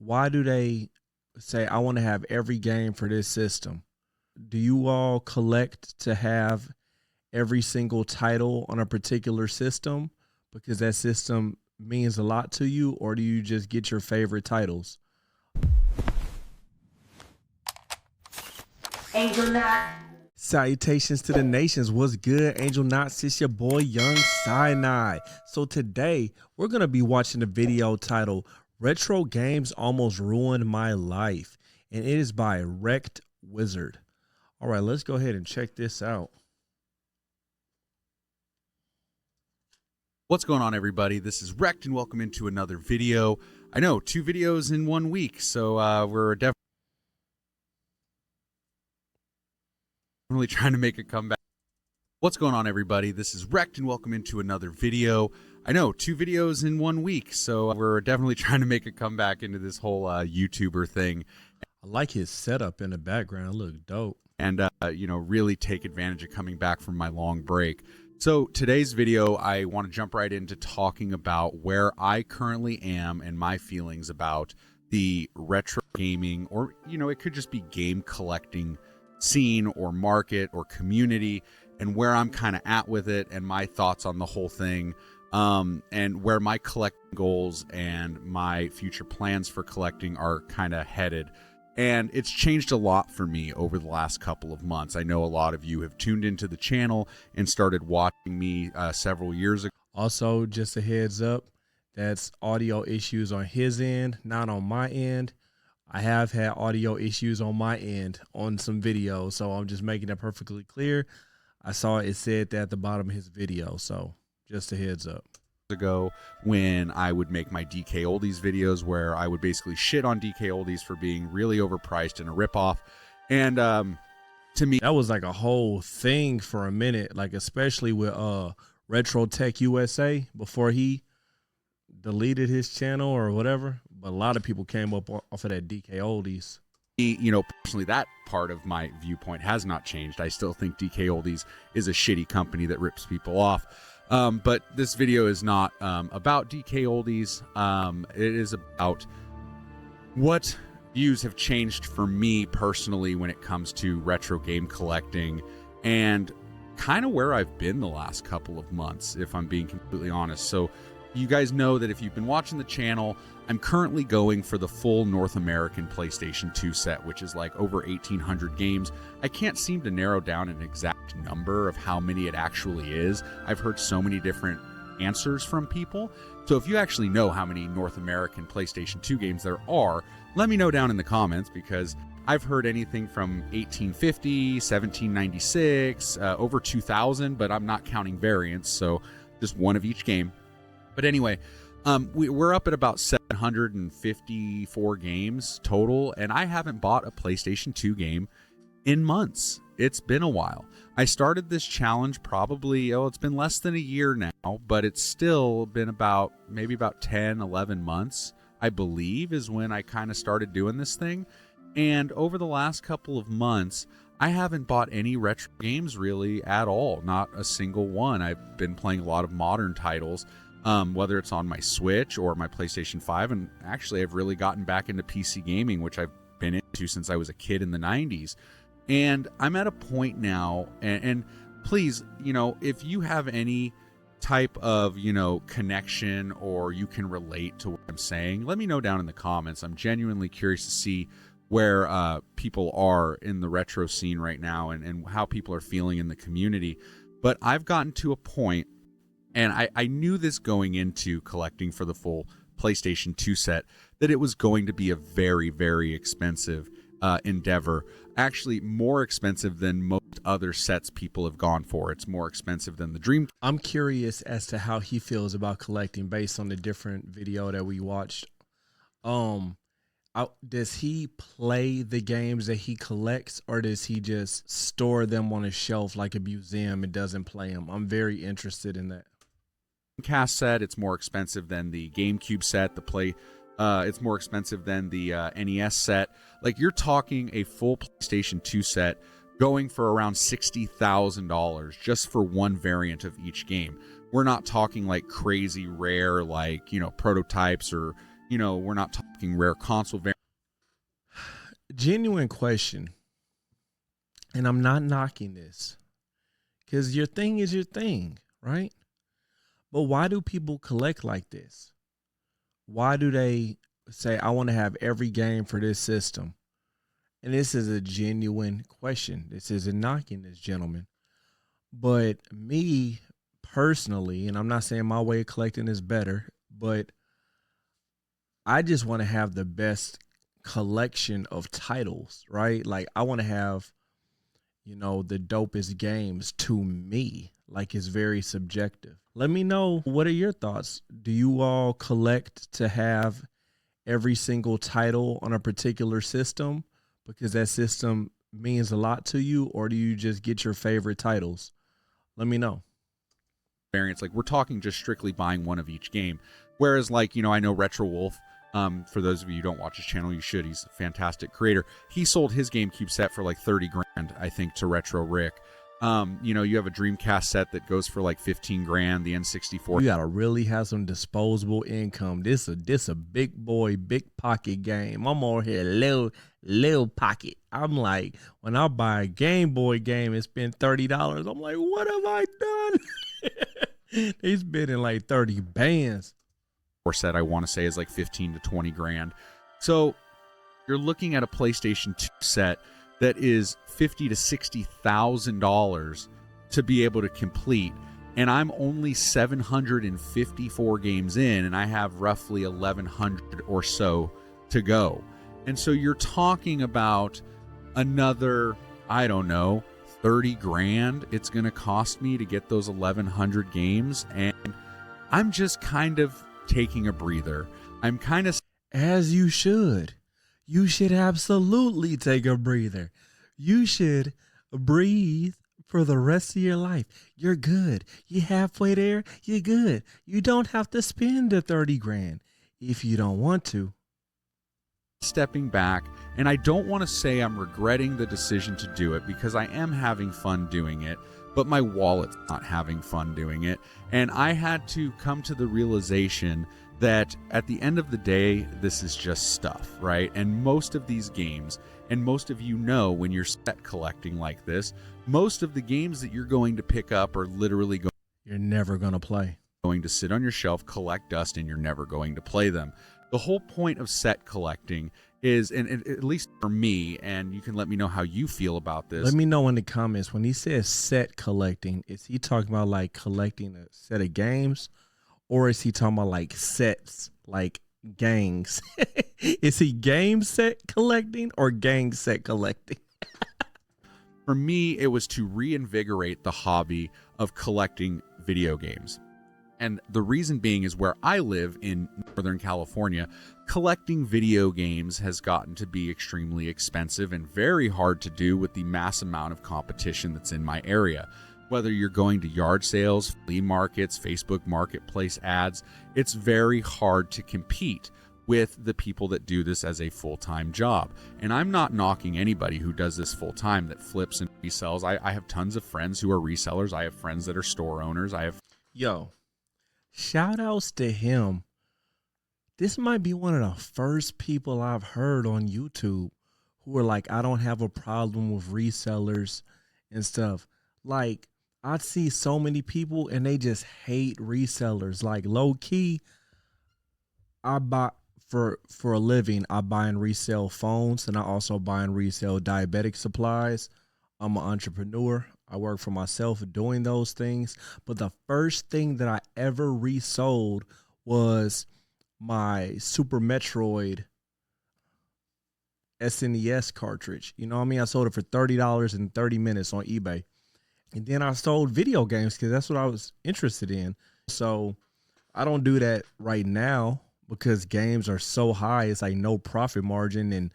why do they say I want to have every game for this system? Do you all collect to have every single title on a particular system because that system means a lot to you, or do you just get your favorite titles? Angel Knot. Salutations to the nations. What's good, Angel Knots? It's your boy Young Sinai. So today we're gonna be watching the video titled "Retro Games Almost Ruined My Life," and it is by Wrecked Wizard. All right, let's go ahead and check this out. What's going on, everybody? This is Wrecked, and welcome into another video. I know, 2 videos in 1 week, so we're definitely trying to make a comeback. What's going on, everybody? This is Wrecked, and welcome into another video. I know, 2 videos in 1 week, so we're definitely trying to make a comeback into this whole YouTuber thing. I like his setup in the background. It look dope. And, really take advantage of coming back from my long break. So today's video, I want to jump right into talking about where I currently am and my feelings about the retro gaming, or, it could just be game collecting scene or market or community, and where I'm kind of at with it and my thoughts on the whole thing, and where my collecting goals and my future plans for collecting are kind of headed. And it's changed a lot for me over the last couple of months. I know a lot of you have tuned into the channel and started watching me several years ago. Also, just a heads up, that's audio issues on his end, not on my end. I have had audio issues on my end on some videos, so I'm just making that perfectly clear. I saw it said that at the bottom of his video, so just a heads up. Ago when I would make my DK Oldies videos, where I would basically shit on DK Oldies for being really overpriced and a ripoff. And to me, that was like a whole thing for a minute, like especially with Retro Tech USA before he deleted his channel or whatever. But a lot of people came up off of that DK Oldies. Personally, that part of my viewpoint has not changed. I still think DK Oldies is a shitty company that rips people off. But this video is not about DK Oldies. It is about what views have changed for me personally when it comes to retro game collecting, and kind of where I've been the last couple of months, if I'm being completely honest. So you guys know that if you've been watching the channel, I'm currently going for the full North American PlayStation 2 set, which is like over 1,800 games. I can't seem to narrow down an exact number of how many it actually is. I've heard so many different answers from people. So if you actually know how many North American PlayStation 2 games there are, let me know down in the comments, because I've heard anything from 1850, 1796, over 2,000, but I'm not counting variants, so just one of each game. But anyway, we're up at about 754 games total, and I haven't bought a PlayStation 2 game in months. It's been a while. I started this challenge probably, it's been less than a year now, but it's still been maybe about 10, 11 months, I believe, is when I kind of started doing this thing. And over the last couple of months, I haven't bought any retro games really at all, not a single one. I've been playing a lot of modern titles, whether it's on my Switch or my PlayStation 5. And actually, I've really gotten back into PC gaming, which I've been into since I was a kid in the 90s. And I'm at a point now, and please, if you have any type of, connection, or you can relate to what I'm saying, let me know down in the comments. I'm genuinely curious to see where people are in the retro scene right now, and how people are feeling in the community. But I've gotten to a point, and I knew this going into collecting for the full PlayStation 2 set, that it was going to be a very, very expensive endeavor. Actually, more expensive than most other sets people have gone for. It's more expensive than the Dream. I'm curious as to how he feels about collecting based on the different video that we watched. Does he play the games that he collects, or does he just store them on a shelf like a museum and doesn't play them? I'm very interested in that. Cast set, it's more expensive than the GameCube set. It's more expensive than the NES set. Like, you're talking a full PlayStation 2 set going for around $60,000 just for one variant of each game. We're not talking like crazy rare, like, prototypes or, We're not talking rare console variants. Genuine question, and I'm not knocking this because your thing is your thing, right? But why do people collect like this? Why do they say, I want to have every game for this system? And this is a genuine question. This isn't knocking this gentleman. But me personally, and I'm not saying my way of collecting is better, but I just want to have the best collection of titles, right? Like I want to have, the dopest games to me. Like it's very subjective. Let me know, what are your thoughts? Do you all collect to have every single title on a particular system because that system means a lot to you, or do you just get your favorite titles? Let me know. Variants, like we're talking just strictly buying one of each game. Whereas, like, I know Retro Wolf. For those of you who don't watch his channel, you should. He's a fantastic creator. He sold his GameCube set for like 30 grand, I think, to Retro Rick. You have a Dreamcast set that goes for like 15 grand, the N64. You gotta really have some disposable income. This a big boy, big pocket game. I'm over here little pocket. I'm like, when I buy a Game Boy game and spend $30, I'm like, what have I done? They spending like 30 bands. Set, I want to say, is like 15 to 20 grand. So you're looking at a PlayStation 2 set that is $50,000 to $60,000 to be able to complete, and I'm only 754 games in, and I have roughly 1,100 or so to go. And so you're talking about another, I don't know, 30 grand it's going to cost me to get those 1,100 games, and I'm just kind of taking a breather. I'm kind of, as you should. You should absolutely take a breather. You should breathe for the rest of your life. You're good. You halfway there, you're good. You don't have to spend the 30 grand if you don't want to. stepping back, and I don't want to say I'm regretting the decision to do it, because I am having fun doing it, but my wallet's not having fun doing it. And I had to come to the realization that at the end of the day, this is just stuff, right? And most of these games, and most of when you're set collecting like this, most of the games that you're going to pick up are literally you're never going to play. Going to sit on your shelf, collect dust, and you're never going to play them. The whole point of set collecting is, and at least for me, and you can let me know how you feel about this. Let me know in the comments, when he says set collecting, is he talking about like collecting a set of games, or is he talking about like sets, like gangs? Is he game set collecting or gang set collecting? For me, it was to reinvigorate the hobby of collecting video games. And the reason being is, where I live in Northern California, collecting video games has gotten to be extremely expensive and very hard to do with the mass amount of competition that's in my area. Whether you're going to yard sales, flea markets, Facebook Marketplace ads, it's very hard to compete with the people that do this as a full-time job. And I'm not knocking anybody who does this full-time, that flips and resells. I have tons of friends who are resellers. I have friends that are store owners. Shout outs to him. This might be one of the first people I've heard on YouTube who are like, I don't have a problem with resellers and stuff. Like, I see so many people and they just hate resellers. Like, low key, I buy for a living, I buy and resell phones, and I also buy and resell diabetic supplies. I'm an entrepreneur. I work for myself doing those things. But the first thing that I ever resold was my Super Metroid SNES cartridge. You know what I mean? I sold it for $30 in 30 minutes on eBay. And then I sold video games because that's what I was interested in. So I don't do that right now because games are so high. It's like no profit margin.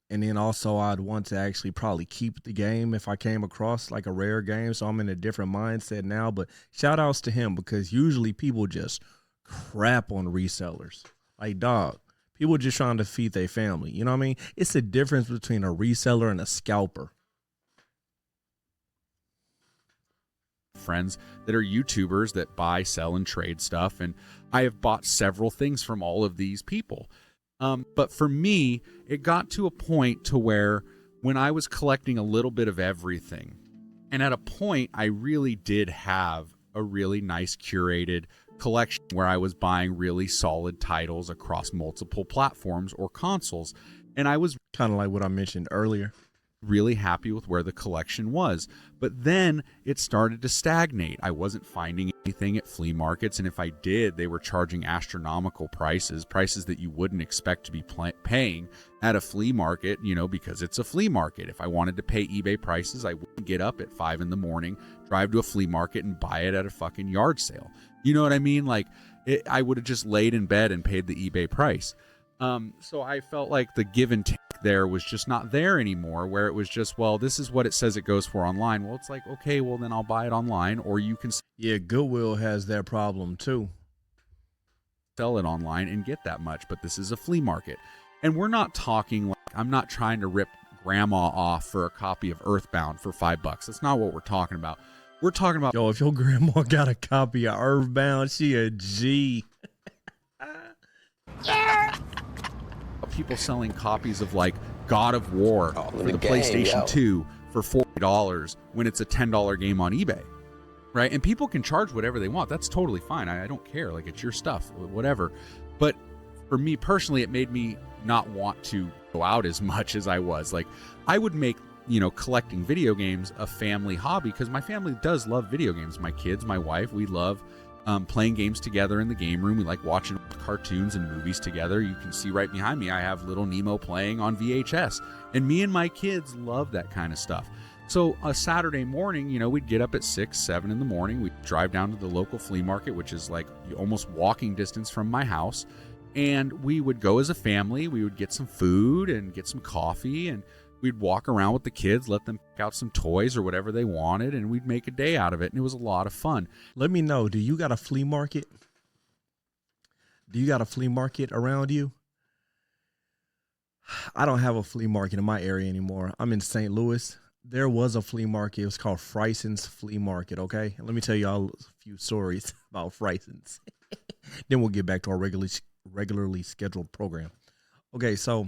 And then also I'd want to actually probably keep the game if I came across like a rare game. So I'm in a different mindset now. But shout outs to him, because usually people just crap on resellers. Like, dog, people just trying to feed their family. You know what I mean? It's the difference between a reseller and a scalper. friends that are YouTubers that buy, sell, and trade stuff, and I have bought several things from all of these people. But for me, it got to a point to where when I was collecting a little bit of everything, and at a point I really did have a really nice curated collection where I was buying really solid titles across multiple platforms or consoles, and I was Kind of like what I mentioned earlier. really happy with where the collection was. But then it started to stagnate. I wasn't finding anything at flea markets, and if I did, they were charging astronomical prices that you wouldn't expect to be paying at a flea market, because it's a flea market. If I wanted to pay eBay prices, I wouldn't get up at 5 a.m, drive to a flea market and buy it at a fucking yard sale. You know what I mean? Like, I would have just laid in bed and paid the eBay price. So I felt like the give and take there was just not there anymore, where it was just, well, this is what it says it goes for online. Well, it's like, okay, well, then I'll buy it online, or you can Yeah, Goodwill has that problem too. sell it online and get that much. But this is a flea market. And we're not talking like, I'm not trying to rip grandma off for a copy of Earthbound for $5. That's not what we're talking about. We're talking about, Yo, if your grandma got a copy of Earthbound, she a G. people selling copies of like God of War for the game, PlayStation 2 for $40 when it's a $10 game on eBay, right? And people can charge whatever they want. That's totally fine. I don't care. Like, it's your stuff, whatever. But for me personally, it made me not want to go out as much as I was. Like, I would make, collecting video games a family hobby, because my family does love video games. My kids, my wife, we love playing games together in the game room. We like watching cartoons and movies together. You can see right behind me, I have Little Nemo playing on VHS. And me and my kids love that kind of stuff. So a Saturday morning, we'd get up at 6, 7 in the morning. We'd drive down to the local flea market, which is like almost walking distance from my house. And we would go as a family. We would get some food and get some coffee, and we'd walk around with the kids, let them pick out some toys or whatever they wanted, and we'd make a day out of it. And it was a lot of fun. Let me know, do you got a flea market? Do you got a flea market around you? I don't have a flea market in my area anymore. I'm in St. Louis. There was a flea market. It was called Fryson's Flea Market, okay? Let me tell y'all a few stories about Fryson's. Then we'll get back to our regularly scheduled program. Okay, so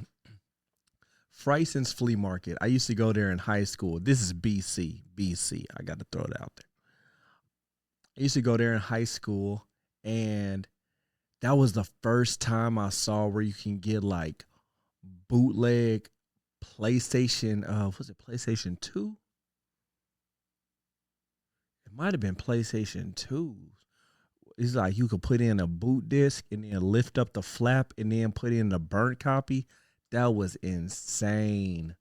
Fryson's Flea Market. I used to go there in high school. This is BC. I got to throw it out there. I used to go there in high school, and that was the first time I saw where you can get like bootleg PlayStation. Was it PlayStation 2? It might have been PlayStation 2. It's like you could put in a boot disc and then lift up the flap and then put in the burnt copy. That was insane.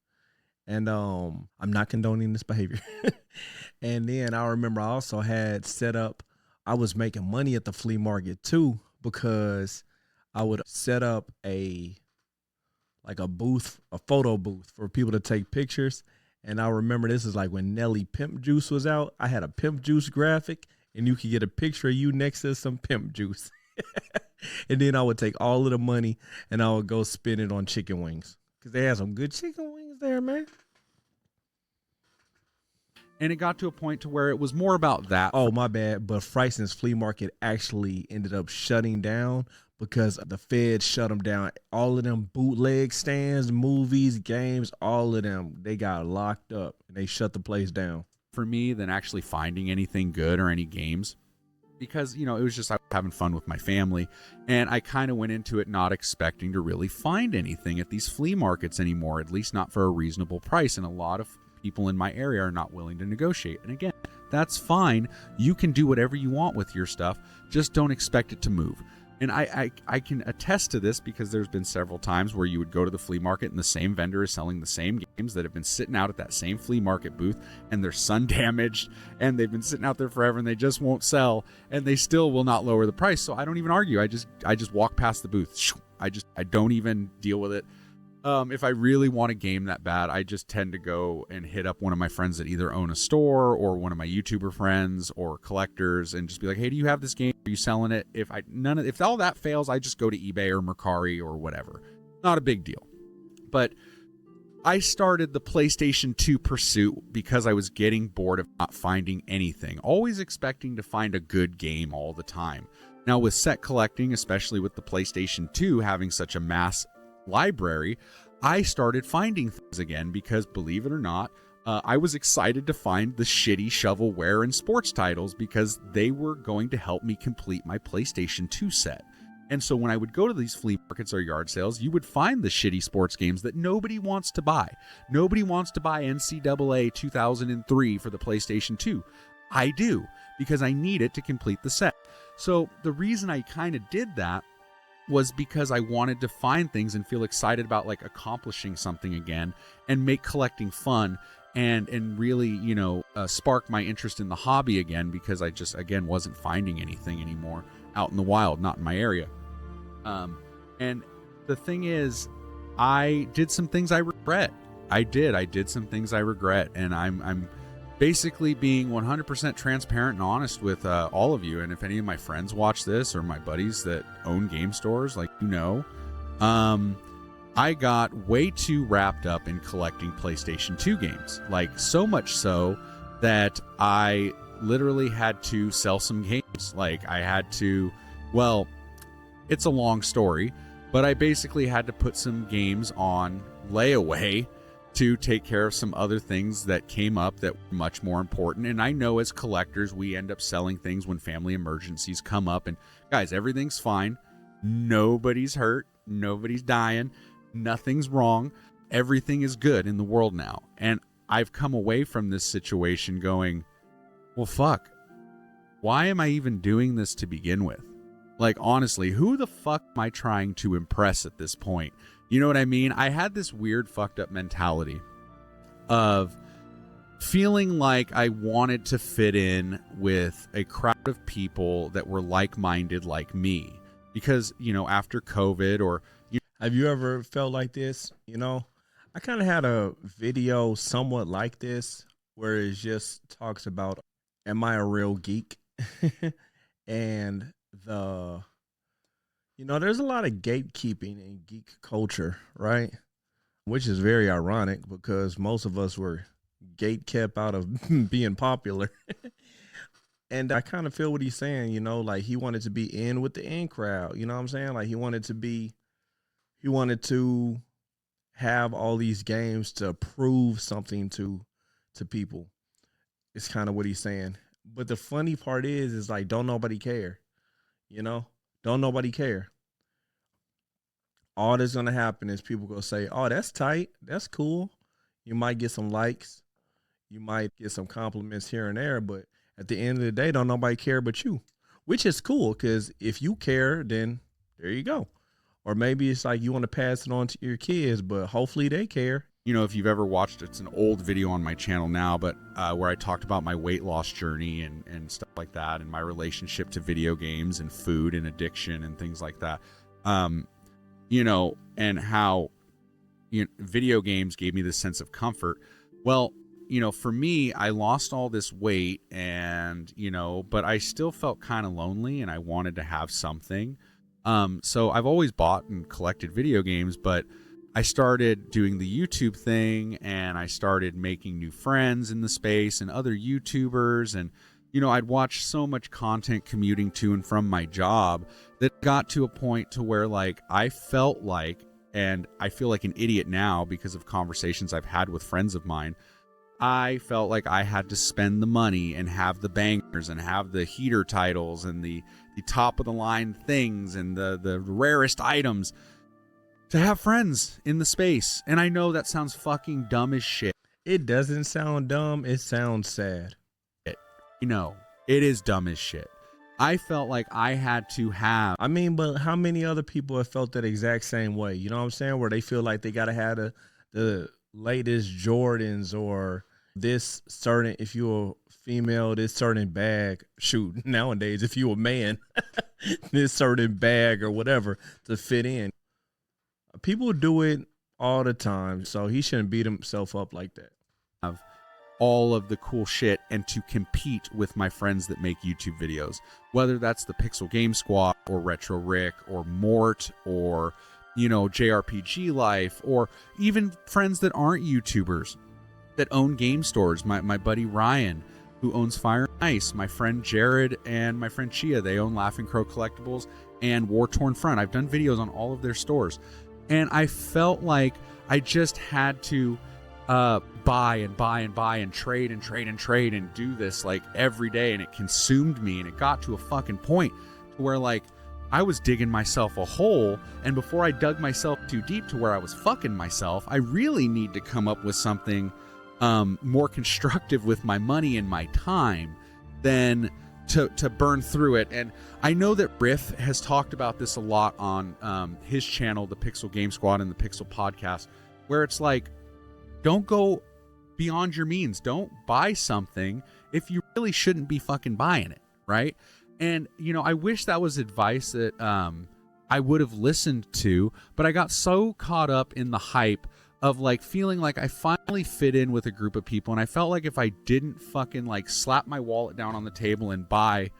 And I'm not condoning this behavior. And then I remember I also had set up, I was making money at the flea market too, because I would set up a booth, a photo booth for people to take pictures. And I remember this is like when Nelly Pimp Juice was out. I had a Pimp Juice graphic, and you could get a picture of you next to some Pimp Juice. And then I would take all of the money and I would go spend it on chicken wings, because they had some good chicken wings there, man. And it got to a point to where it was more about that. Oh, my bad. But Fryson's Flea Market actually ended up shutting down because the feds shut them down. All of them bootleg stands, movies, games, all of them, they got locked up and they shut the place down. For me than actually finding anything good or any games, because it was just, I was having fun with my family, and I kind of went into it not expecting to really find anything at these flea markets anymore, at least not for a reasonable price. And a lot of people in my area are not willing to negotiate. And again, that's fine. You can do whatever you want with your stuff, just don't expect it to move. And I can attest to this, because there's been several times where you would go to the flea market and the same vendor is selling the same games that have been sitting out at that same flea market booth, and they're sun damaged and they've been sitting out there forever and they just won't sell, and they still will not lower the price. So I don't even argue. I just walk past the booth. I don't even deal with it. If I really want a game that bad, I just tend to go and hit up one of my friends that either own a store or one of my YouTuber friends or collectors and just be like, hey, do you have this game? Are you selling it? If all that fails, I just go to eBay or Mercari or whatever. Not a big deal. But I started the PlayStation 2 pursuit because I was getting bored of not finding anything, always expecting to find a good game all the time. Now, with set collecting, especially with the PlayStation 2 having such a mass library, I started finding things again because, believe it or not, I was excited to find the shitty shovelware and sports titles because they were going to help me complete my PlayStation 2 set. And so when I would go to these flea markets or yard sales, you would find the shitty sports games that nobody wants to buy. Nobody wants to buy NCAA 2003 for the PlayStation 2. I do, because I need it to complete the set. So the reason I kind of did that was because I wanted to find things and feel excited about like accomplishing something again and make collecting fun and really, spark my interest in the hobby again, because I just, again, wasn't finding anything anymore out in the wild, not in my area. And the thing is, I did some things I regret. I did some things I regret, and I'm basically being 100% transparent and honest with all of you. And if any of my friends watch this, or my buddies that own game stores, I got way too wrapped up in collecting PlayStation 2 games. Like, so much so that I literally had to sell some games. Like, I had to, well, it's a long story, but I basically had to put some games on layaway to take care of some other things that came up that were much more important. And I know as collectors, we end up selling things when family emergencies come up. And guys, everything's fine. Nobody's hurt. Nobody's dying. Nothing's wrong. Everything is good in the world now. And I've come away from this situation going, well, fuck. Why am I even doing this to begin with? Like, honestly, who the fuck am I trying to impress at this point? You know what I mean? I had this weird fucked up mentality of feeling like I wanted to fit in with a crowd of people that were like-minded like me. Because, after COVID or... Have you ever felt like this? I kind of had a video somewhat like this where it just talks about, am I a real geek? And there's a lot of gatekeeping in geek culture, right? Which is very ironic because most of us were gate kept out of being popular. And I kind of feel what he's saying, like he wanted to be in with the in crowd. You know what I'm saying? Like he wanted to have all these games to prove something to people. It's kind of what he's saying. But the funny part is like, don't nobody care, don't nobody care. All that's going to happen is people going to say, oh, that's tight. That's cool. You might get some likes. You might get some compliments here and there. But at the end of the day, don't nobody care but you, which is cool. Because if you care, then there you go. Or maybe it's like you want to pass it on to your kids, but hopefully they care. If you've ever watched, it's an old video on my channel now, but where I talked about my weight loss journey and stuff like that, and my relationship to video games and food and addiction and things like that. And how video games gave me this sense of comfort. Well, for me, I lost all this weight and, but I still felt kind of lonely and I wanted to have something. So I've always bought and collected video games, but I started doing the YouTube thing and I started making new friends in the space and other YouTubers. And, I'd watch so much content commuting to and from my job that got to a point to where like I felt like, and I feel like an idiot now because of conversations I've had with friends of mine, I felt like I had to spend the money and have the bangers and have the heater titles and the top of the line things and the rarest items to have friends in the space. And I know that sounds fucking dumb as shit. It doesn't sound dumb. It sounds sad. It is dumb as shit. I felt like I had to have. I mean, but how many other people have felt that exact same way? You know what I'm saying? Where they feel like they got to have the latest Jordans or this certain, if you're a female, this certain bag. Shoot, nowadays, if you're a man, this certain bag or whatever to fit in. People do it all the time, so he shouldn't beat himself up like that. All of the cool shit and to compete with my friends that make YouTube videos, whether that's the Pixel Game Squad or Retro Rick or Mort or JRPG life, or even friends that aren't YouTubers that own game stores. My buddy Ryan, who owns Fire and Ice, my friend Jared and my friend Chia, they own Laughing Crow Collectibles and War Torn Front. I've done videos on all of their stores, and I felt like I just had to buy and buy and buy and trade and trade and trade and do this like every day, and it consumed me, and it got to a fucking point to where like I was digging myself a hole, and before I dug myself too deep to where I was fucking myself, I really need to come up with something more constructive with my money and my time than to burn through it. And I know that Riff has talked about this a lot on his channel, the Pixel Game Squad and the Pixel Podcast, where it's like, don't go beyond your means. Don't buy something if you really shouldn't be fucking buying it, right? And, I wish that was advice that I would have listened to, but I got so caught up in the hype of like feeling like I finally fit in with a group of people, and I felt like if I didn't fucking like slap my wallet down on the table and buy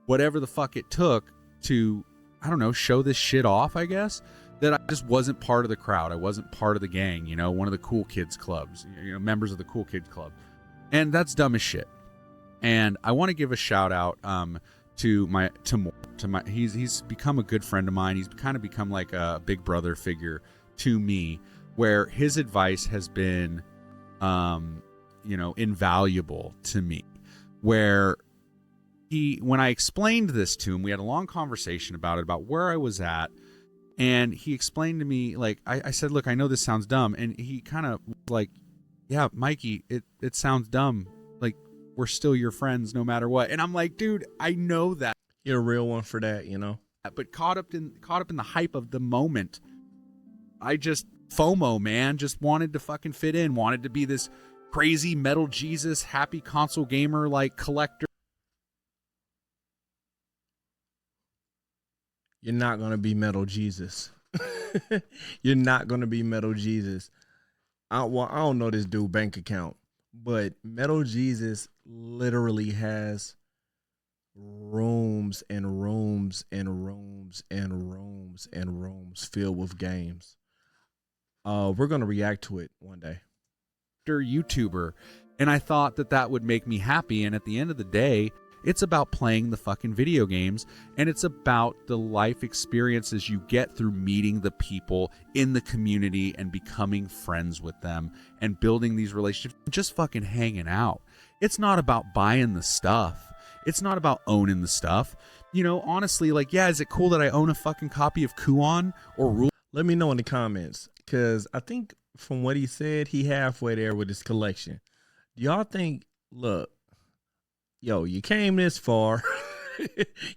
whatever the fuck it took to, I don't know, show this shit off, I guess, that I just wasn't part of the crowd. I wasn't part of the gang, one of the cool kids clubs, members of the cool kids club. And that's dumb as shit. And I want to give a shout out to he's become a good friend of mine. He's kind of become like a big brother figure to me, where his advice has been invaluable to me. Where when I explained this to him, we had a long conversation about where I was at, and he explained to me, like, I said, look, I know this sounds dumb, and he kind of like, yeah, Mikey, it sounds dumb, like, we're still your friends no matter what. And I'm like, dude, I know that. You're a real one for that, But caught up in the hype of the moment, I just FOMO, man, just wanted to fucking fit in, wanted to be this crazy metal Jesus, happy console gamer like collector. You're not going to be Metal Jesus. You're not going to be Metal Jesus. I don't know this dude bank account, but Metal Jesus literally has rooms and rooms and rooms and rooms and rooms filled with games. We're going to react to it one day. YouTuber, and I thought that would make me happy, and at the end of the day, it's about playing the fucking video games, and it's about the life experiences you get through meeting the people in the community and becoming friends with them and building these relationships, just fucking hanging out. It's not about buying the stuff. It's not about owning the stuff. Honestly, like, yeah, is it cool that I own a fucking copy of Kuon or Rule? Let me know in the comments, because I think from what he said, he halfway there with his collection. Do y'all think, look, yo, you came this far,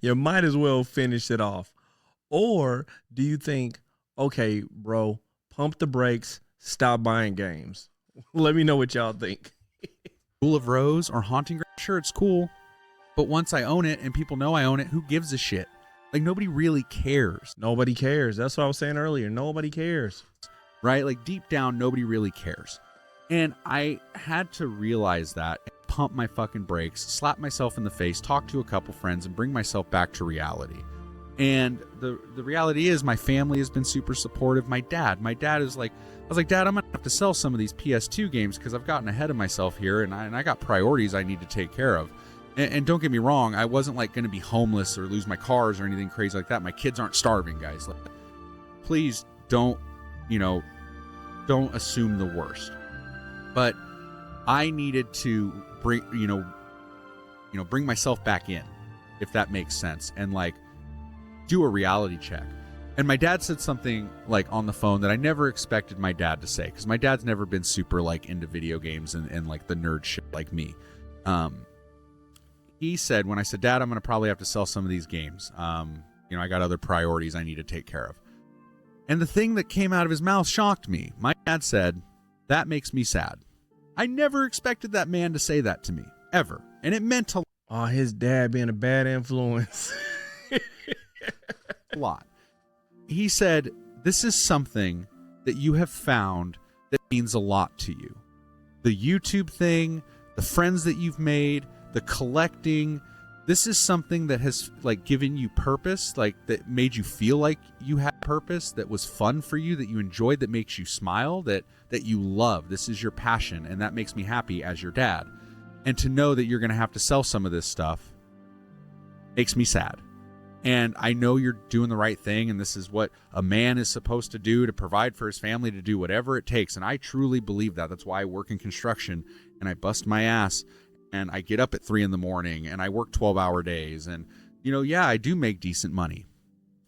you might as well finish it off? Or do you think, okay, bro, pump the brakes, stop buying games? Let me know what y'all think. Rule of Rose or Haunting Ground, sure, it's cool. But once I own it and people know I own it, who gives a shit? Like, nobody really cares. Nobody cares. That's what I was saying earlier. Nobody cares. Right? Like, deep down, nobody really cares. And I had to realize that, pump my fucking brakes, slap myself in the face, talk to a couple friends, and bring myself back to reality. And the reality is, my family has been super supportive. My dad is like, I was like, Dad, I'm going to have to sell some of these PS2 games because I've gotten ahead of myself here, and I got priorities I need to take care of. And don't get me wrong, I wasn't like going to be homeless or lose my cars or anything crazy like that. My kids aren't starving, guys. Like, please don't assume the worst. But I needed to bring myself back in, if that makes sense, and like do a reality check. And my dad said something like on the phone that I never expected my dad to say, because my dad's never been super like into video games and like the nerd shit like me. He said, when I said, Dad, I'm going to probably have to sell some of these games. I got other priorities I need to take care of. And the thing that came out of his mouth shocked me. My dad said, that makes me sad. I never expected that man to say that to me, ever. And it meant a lot. Oh, his dad being a bad influence. A lot. He said, this is something that you have found that means a lot to you. The YouTube thing, the friends that you've made, the collecting, This is something that has like given you purpose, like that made you feel like you had purpose, that was fun for you, that you enjoyed, that makes you smile, that you love. This is your passion, and that makes me happy as your dad. And to know that you're going to have to sell some of this stuff makes me sad. And I know you're doing the right thing, and this is what a man is supposed to do, to provide for his family, to do whatever it takes. And I truly believe that. That's why I work in construction, and I bust my ass, and I get up at 3 a.m, and I work 12-hour days. And, yeah, I do make decent money,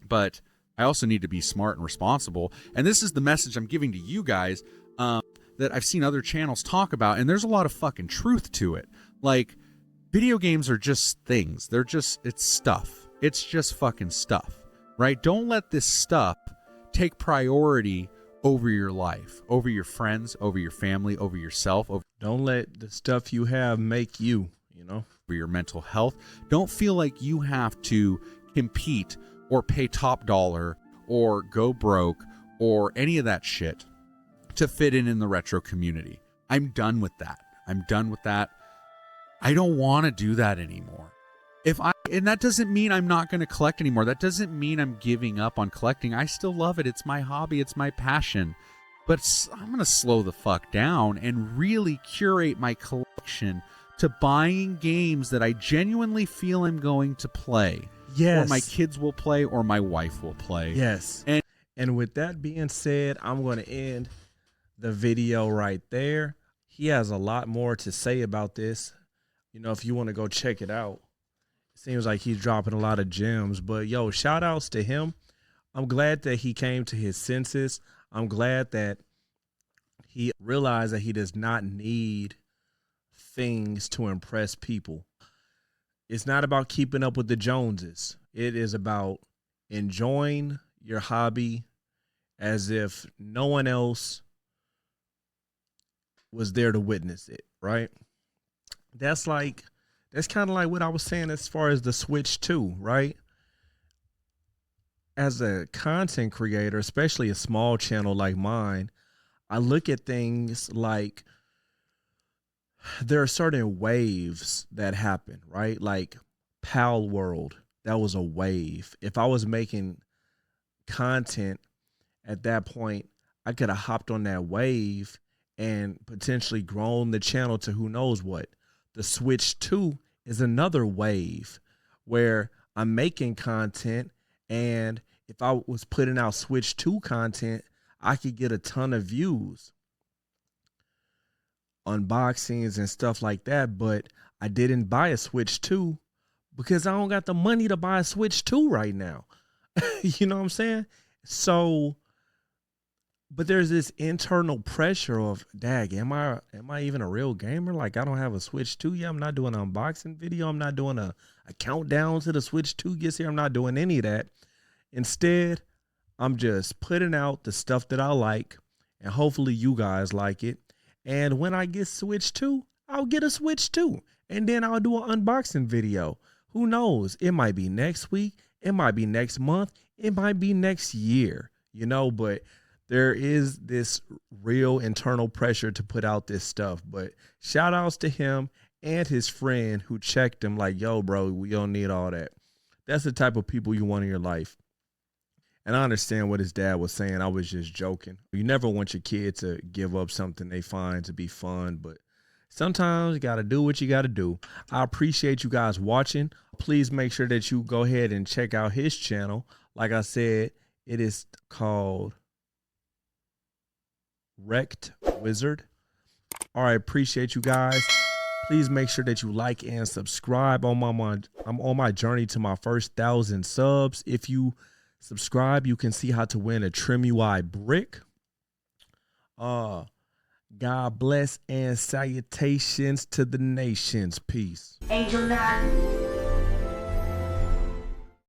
but I also need to be smart and responsible. And this is the message I'm giving to you guys that I've seen other channels talk about, and there's a lot of fucking truth to it. Like, video games are just things. It's stuff. It's just fucking stuff, right? Don't let this stuff take priority over your life, over your friends, over your family, over yourself. Don't let the stuff you have make you, over your mental health. Don't feel like you have to compete or pay top dollar or go broke or any of that shit to fit in the retro community. I'm done with that. I don't want to do that anymore. And that doesn't mean I'm not going to collect anymore. That doesn't mean I'm giving up on collecting. I still love it. It's my hobby. It's my passion. But I'm going to slow the fuck down and really curate my collection to buying games that I genuinely feel I'm going to play. Yes. Or my kids will play, or my wife will play. Yes. And with that being said, I'm going to end the video right there. He has a lot more to say about this. If you want to go check it out. Seems like he's dropping a lot of gems, but shout outs to him. I'm glad that he came to his senses. I'm glad that he realized that he does not need things to impress people. It's not about keeping up with the Joneses. It is about enjoying your hobby as if no one else was there to witness it, right? That's kind of like what I was saying as far as the Switch 2, right? As a content creator, especially a small channel like mine, I look at things like there are certain waves that happen, right? Like Pal World, that was a wave. If I was making content at that point, I could have hopped on that wave and potentially grown the channel to who knows what. The Switch 2 is another wave where I'm making content, and if I was putting out Switch 2 content, I could get a ton of views, unboxings and stuff like that, but I didn't buy a Switch 2 because I don't got the money to buy a Switch 2 right now. You know what I'm saying? So, but there's this internal pressure of, dag, am I even a real gamer? Like, I don't have a Switch 2 yet. I'm not doing an unboxing video. I'm not doing a countdown to the Switch 2 gets here. I'm not doing any of that. Instead, I'm just putting out the stuff that I like, and hopefully you guys like it. And when I get Switch 2, I'll get a Switch 2, and then I'll do an unboxing video. Who knows? It might be next week. It might be next month. It might be next year, but there is this real internal pressure to put out this stuff. But shout outs to him and his friend who checked him like, yo, bro, we don't need all that. That's the type of people you want in your life. And I understand what his dad was saying. I was just joking. You never want your kid to give up something they find to be fun, but sometimes you got to do what you got to do. I appreciate you guys watching. Please make sure that you go ahead and check out his channel. Like I said, it is called Wrecked Wizard. All right, appreciate you guys. Please make sure that you like and subscribe. I'm on my journey to my first 1,000 subs. If you subscribe, you can see how to win a Trim UI brick. God bless and salutations to the nations. Peace. Angel 9.